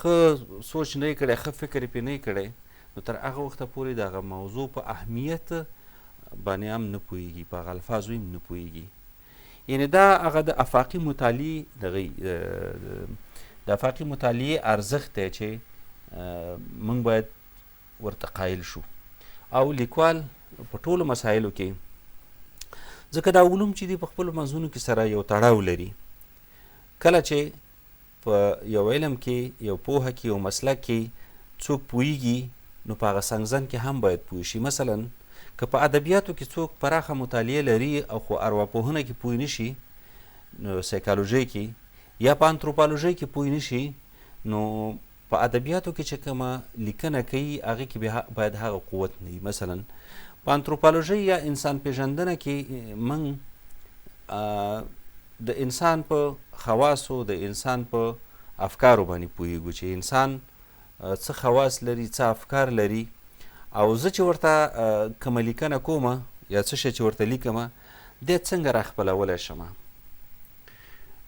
ښه سوچ نه یې کړی، ښه فکر یې پرې نه یې کړی، نو تر هغه وخته پورې د هغه موضوع په اهمیت باندې هم نه پوهېږي، په هغه الفاظو هم نه پوهېږي. یعنې دا هغه د افاقي مطالعې د افاقي مطالعې ارزښت دی چې موږ باید ورته قایل شو. او لیکوال په ټولو مسایلو کې، ځکه دا علوم چې دي په خپلو منځونو کې سره یو تړاو لري، کله چې په یو علم کې، یو پوهه کې، یو مسلک کې څوک پوهېږي نو په هغه څنګزن کې هم باید پوه شي. مثلا که په ادبیاتو کې څوک پراخه مطالعه لري او خو ارواپوهنه کې پوه نه شي، نو سایکالوژي کې یا په انتروپالوژي کې پوه نه شي، نو په ادبیاتو کې چې کومه لیکنه کوي هغې کې باید هغه قوت نه وي. مثلا په انتروپالوژي یا انسان پیژندنه کې موږ د انسان په خواصو، د انسان په افکارو باندې پوهېږو چې انسان څه خواص لري، څه افکار لري، او زه چې ورته کومه لیکنه کومه یا څه شی چې ورته لیکمه دی څنګه راخپلولی شمه.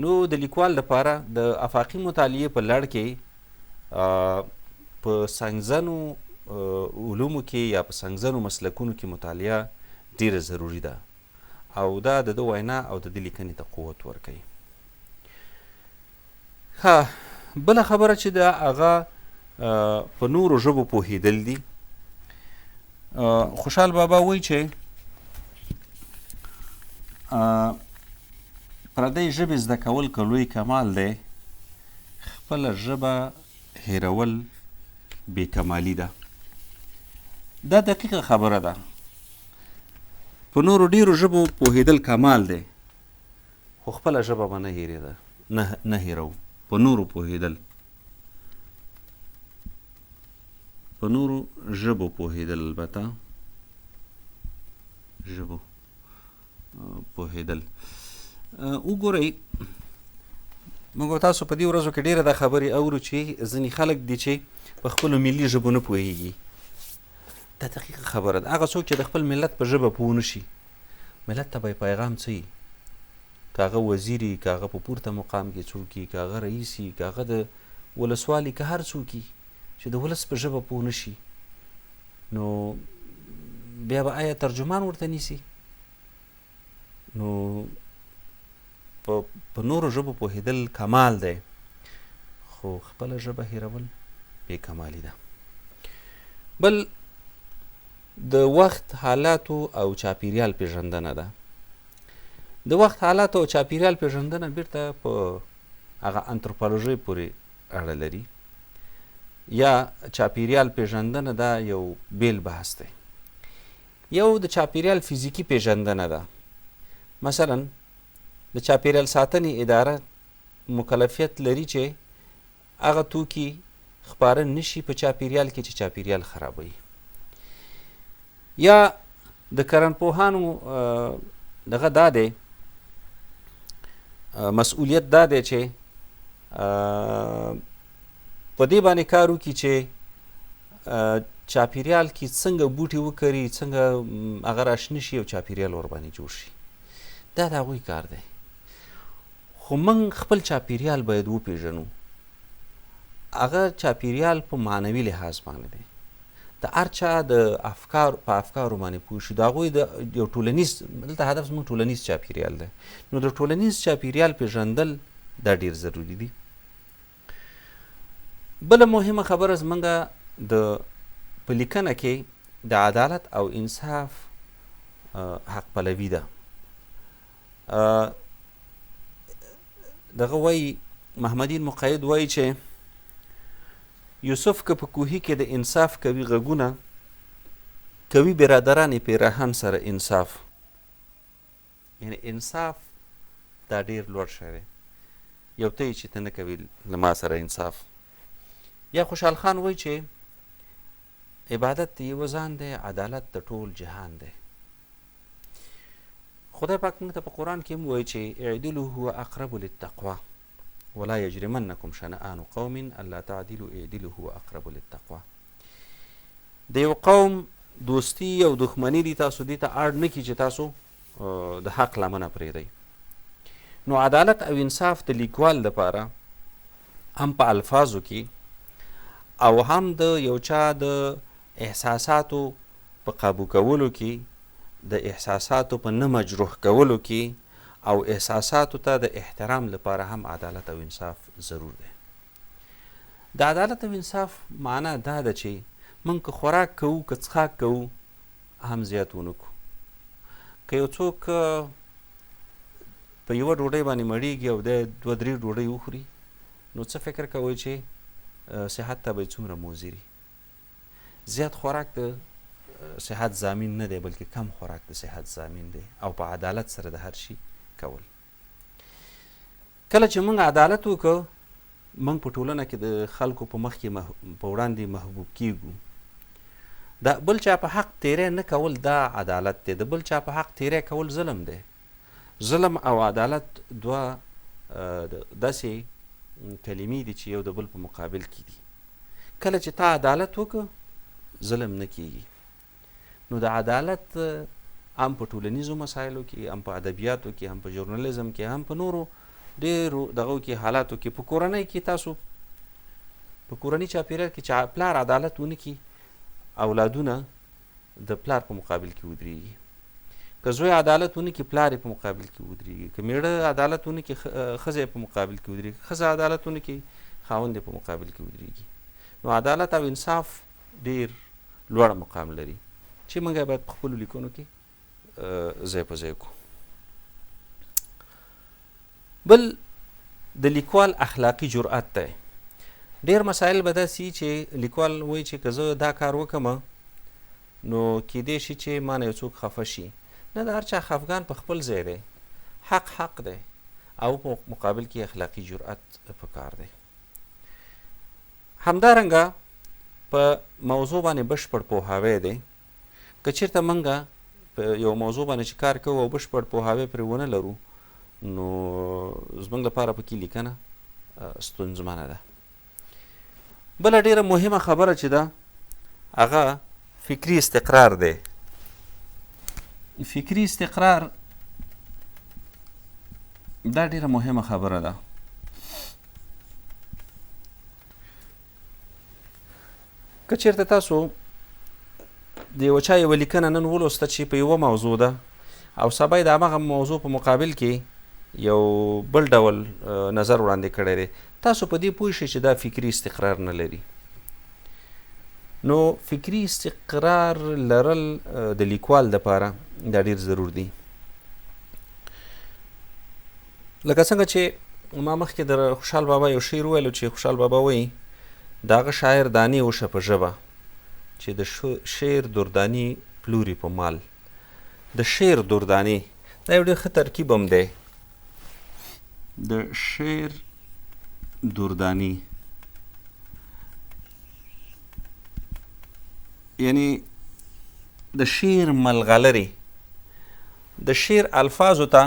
نو د لیکوال لپاره د افاقي مطالعې په لړ کې په څنګزنو علومو کې یا په څنګزنو مسلکونو کې مطالعه ډیره ضروري ده، او دا د ده وینا او د ده لیکنې ته قوت ورکوي. ښه، بله خبره چې ده هغه په نورو ژبو پوهېدل دي. خوشحال بابا وایي چې پردۍ ژبې زده کول که لوی کمال دی، خپله ژبه هیرول بې کمالي ده. دا دقیقه خبره ده. په نورو ډیرو ژبو پوهېدل کمال دی، خو خپله ژبه به نه هیرېده، نه هیرو. په نورو پوهېدل، په نورو ژبو پوهېدل، البته ژبو پوهېدل. وګورئ، موږ تاسو په دې ورځو کې ډېره دا خبرې اورو چې ځینې خلک دي چې په خپلو ملي ژبو نه پوهېږي. دا دقیقه خبره ده. هغه څوک چې د خپل ملت په ژبه پوه نه شي، ملت ته به یې پیغام څه وي؟ که هغه وزیر وي، که هغه په پورته مقام کې څوک وي، که هغه رئیس وي، که هغه د ولسوالي، که هر څوک وي چې د ولس په ژبه پوه نه شي، نو بیا به آیا ترجمان ورته نیسي؟ نو په نورو ژبو پوهېدل کمال دی، خو خپله ژبه هیرول بې کمالي ده. بل د وخت حالاتو او چاپیریال پیژندنه ده. د وخت حالاتو او چاپیریال پیژندنه بیرته په هغه انتروپالوژي پورې اړه لري، یا چاپیریال پیژندنه دا یو بیل بحث دی. یو د چاپیریال فیزیکی پیژندنه ده. مثلا د چاپیریال ساتنې اداره مکلفیت لري چې هغه توکي خپاره نشي په چاپیریال کې چې چاپیریال خرابوي. یا د کرنپوهانو دغه دا دی، مسؤلیت دا دی چې په دې باندې کار وکړي چې چاپیریال کې څنګه بوټي وکري، څنګه هغه راشنه شي او چاپیریال ورباندې جوړ شي. دا د هغوی کار دی. خو موږ خپل چاپیریال باید وپېژنو. هغه چاپیریال په معنوي لحاظ باندې دی. د هر چا د په افکارو باندې پوه شو. د هغوی د یو ټولنیز، دلته هدف زموږ ټولنیز چاپیریال دی. نو د ټولنیز چاپیریال پېژندل دا ډېر ضروري دي. بله مهمه خبره زموږ په لیکنه کې د عدالت او انصاف حق پلوي ده. دغه وایي، محمدین مقید وایي چې یوسف که په کوهي کې د انصاف کوي غږونه، کوي برادران پیراهن سره انصاف. یعنی انصاف دا ډېر لوړ شی دی. یو ته یې چې ته نه کوي له ما سره انصاف. یا خوشحال خان وایي چې عبادت د یوه ځان دی، عدالت د ټول جهان دی. خدای پاک موږ ته په قرآن کې هم وایي چې اعدلوا هو اقرب للتقوی ولا یجرمنکم شنآن قوم الا تعدلوا اعدلوا هو اقرب للتقوی. د یو قوم دوستی او دښمني دي تاسو دې ته اړ نه کړي چې تاسو د حق لمنه پرېږدئ. نو عدالت او انصاف د لیکوال لپاره هم په الفاظو کې او هم د یو چا د احساساتو په قابو کولو کې، د احساساتو په نه مجروح کولو کې او احساساتو ته د احترام لپاره هم عدالت او انصاف ضرور دی. د عدالت او انصاف معنا دا ده چې موږ که خوراک کوو که څښاک کوو هم زیات ونه کړو. که یو څوک په یوه ډوډۍ باندې مړیږي او دی 2-3 ډوډۍ وخوري، نو څه فکر کوئ چې صحت ته به یې څومره مضر وي؟ زیات خوراک د صحت ضامن نه دی، بلکې کم خوراک د صحت ضامن دی، او په عدالت سره د هر شي کول. کله چې موږ عدالت وکړو، موږ په ټولنه کې د خلکو په مخ کې په وړاندې محبوب کیږو. د بل چا په حق تیری نه کول دا عدالت دی، د بل چا په حق تیری کول ظلم دی. ظلم او عدالت دوه داسې کلمې دي چې یو د بل په مقابل کې دي. کله چې تا عدالت وکړه، ظلم نه کیږي. نو د عدالت هم په ټولنیزو مسایلو کې، هم په ادبیاتو کې، هم په ژورنالیزم کې، هم په نورو ډېرو دغو کې حالاتو کې، په کورنۍ کې تاسو په کورني چاپېریال کې چې پلار عدالت ونه کړي، اولادونه د پلار په مقابل کې ودرېږي. که زوی عدالت ونه کړي، پلار یې په مقابل کې ودرېږي. که میړه عدالت ونه کړي، ښځه یې په مقابل کې ودرېږي. ښځه عدالت ونه کړي، خاوند یې په مقابل کې ودرېږي. نو عدالت او انصاف ډېر لوړ مقام لري چې موږ باید په خپلو لیکنو کې ځای په ځای کړو. بل د لیکوال اخلاقي جرأت دی. ډېر مسایل به داسې چې لیکوال وایي چې که زه دا کار وکړم نو کیدای شي چې ما نه یو څوک خفه شي. نه، د هر چا خفګان په خپل ځای دی. حق حق دی او په مقابل کې اخلاقي جرأت پکار دی. همدارنګه په موضوع باندې بشپړ پوهاوی دی. که چېرته موږ په یو موضوع باندې چې کار کوو او بشپړ پوهاوی پرې ونه لرو، نو زموږ لپاره پکې لیکنه ستونزمنه ده. بله ډېره مهمه خبره چې ده، هغه فکري استقرار دی. فکري استقرار دا ډېره مهمه خبره ده. که چېرته تاسو د یو چا یوه لیکنه نن ولوسته چې په یوه موضوع ده، او سبا یې د همغه موضوع په مقابل کې یو بل ډول نظر وړاندې کړی دی، تاسو په دې پوه شئ چې دا فکري استقرار نه لري. نو فکري استقرار لرل د لیکوال دپاره دا ډېر ضرور دی. لکه څنګه چې ما مخکې د خوشحال بابا یو شعر وویلو چې خوشحال بابا وایي د هغه شاعر دانې وشه په ژبه چې د شعر درداني پلوري په مال. د شعر دردانې دا یو ډېر ښه ترکیب هم دی. د شعر درداني یعنی د شعر ملغلرې، د شعر الفاظو ته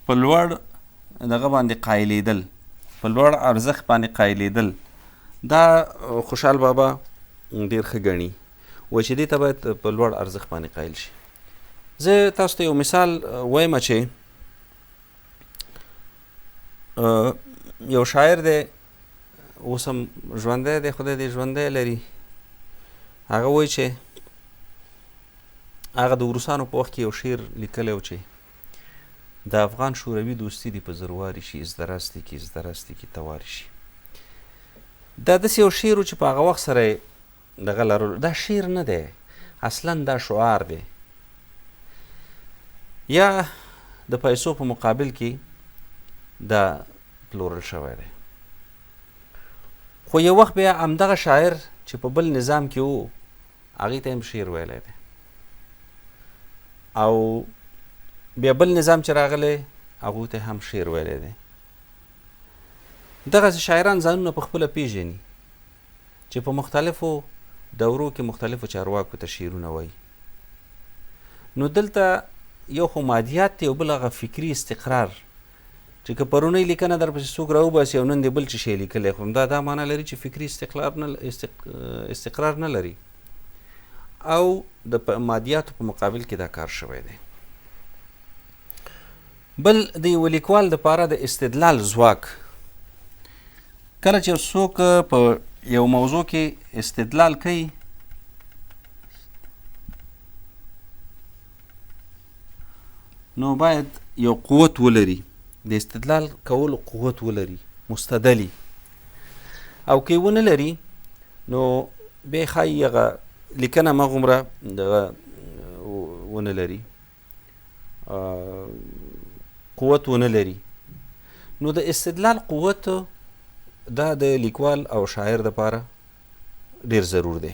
په لوړ دغه باندې قایلېدل، په لوړ ارزښت باندې قایلېدل، دا خوشحال بابا ډېر ښه ګڼي، وایي چې دې ته باید په لوړ ارزښت باندې قایل شي. زه تاسو ته یو مثال وایم چې یو شاعر دی، اوس هم ژوندی دی، خدای دې ژوندی لري. هغه وایي چې هغه د روسانو په وخت کې یو شعر لیکلی و چې د افغان شوروي دوستي دې په زرواري شي، ازدراستی کې ازدراستی کې تواري شي. دا داسې یو شعر و چې په هغه وخت سره یې دغه لرلو. دا شعر نه دی، اصلا دا شعار دی. یا د پیسو په مقابل کې دا پلورل شوی دی. خو یو وخت بیا همدغه شاعر چې په بل نظام کې و، هغې ته هم شعر ویلی دی، او بیا بل نظام چې راغلی هغوی ته هم شعر ویلی دی. دغسې شاعران ځانونه په خپله پیژني چې په مختلفو دورو کې مختلفو چارواکو ته شعرونه وایي. نو دلته یو خو مادیات دی او بل هغه فکري استقرار چې که پرونی لیکنه در پسې څوک راوباسي او نن دې بل څه شی لیکلی، خو دا معنا لري چې فکري استقرار نه لري، او د مادیاتو په مقابل کې دا کار شوی دی. بل د یو لیکوال دپاره د استدلال ځواک. کله چې څوک په یو موضوع کې استدلال کوي نو باید یو قوت ولري، د استدلال کولو قوت ولري، مستدلي. او که ونه لري نو بیا ښایي هغه لیکنه همغومره دغه ونه لري، قوت ونه لري. نو د استدلال قوت دا د لیکوال او شاعر دپاره ډېر ضرور دی.